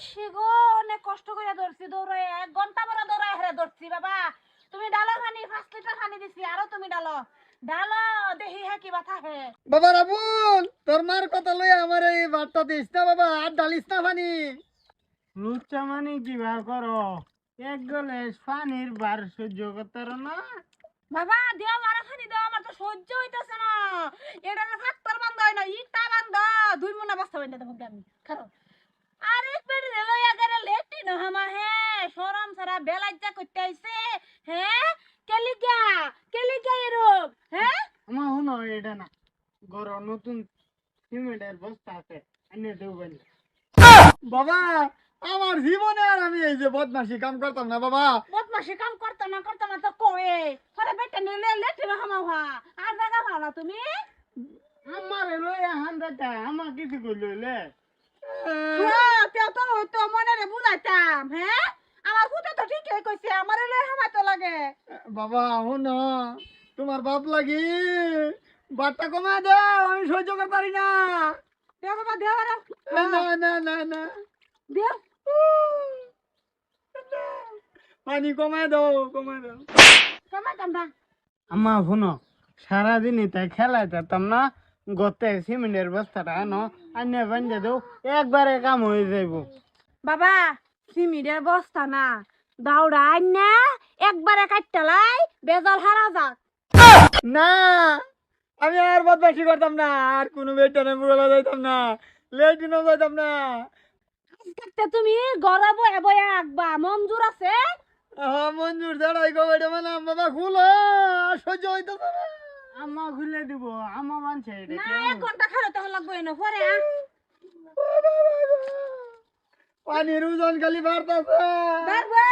শিগো অনেক কষ্ট করে ধরছি, দৌড়ায় 1 ঘন্টা পরে দৌড়ায় হেরে ধরছি। বাবা তুমি ডালো খানি 5 লিটার খানি দিছি, আরো তুমি ডালো ডালো দেখি হ্যাঁ কি বাতা হে। বাবা রাবুল, তোর মার কথা লই আমার এই ভাতটা দিস না বাবা, আর ডালিস না পানি। লুচ্চা মানে কি বার করো? এক গ্লাস পানির বার সহ্য করতে পারো না? বাবা দেও আরো খানি দাও, আমার তো সহ্য হইতাছে না। এটা না ফাক্তর বান্ধা হয় না, ইটা বান্ধা 2 মুনা বস্তা বাইনা দেবো আমি খারো। আরে পেট রেলই আগারে লেটি না হামা হে শরম সারা বেলাজ্জা করতে আইছে। হ্যাঁ কেলিগা এরম হ্যাঁ। আমার শুনো, এটা না গরো নতুন সিমেন্টের বস্তা আছে, এনে দেবো বলে। বাবা আমার জীবনে আর আমি এই যে বদমাশি কাম করতাম না বাবা। বদমাশি কাম করতে না তো কয়ে পরে বেটা নিলে লেটি না হামা হা আর জায়গা পাও না তুমি। আমার লই হান দাটা আমার কিছু কইলে হ্যাঁ তেও তো তো মনে রে বুঝাইতাম। হ্যাঁ আমার ফুটা তো ঠিকই কইছে, আমারে লই হামাই তো লাগে। বাবা শুনো, তোমার বাপ লাগি বাটটা কমা দাও, আমি সহ্য করতে পারি না। দেও বাবা দেও আরো না না না না, দেও। পানি কমায় দাও, কমায় দাও। কমাইতাম না। আমার শুনো, সারাদিনই তাই খেলায় যেতাম না, গতে সিমেন্টের বস্তাটা আনো, আনে বান্ধে দেও, একবারে কাম হয়ে যাইব। বাবা সিমিরের বস্তা না দাউড়া আইনা একবারে কাটতালাই বেজাল হারা যাক। না আমি আর বদমাশি করতাম না, আর কোনো বেটানে মুড়ালা যাইতাম না, লেটিনও যাইতাম না। আজকে তুমি ঘরে বয়ে বয়ে আঁকবা, মঞ্জুর আছে? মঞ্জুর ছাড়াই গো বেটা মানে বাবা খুলো, আর সহ্য হইতেছে না। আমা খুলে দিব, আমা মানছে এটা না কেমন? 1 ঘন্টা খারে তখন লাগবো এনে পরে পানির ওজন খালি বাড়তাছে। বাড়বে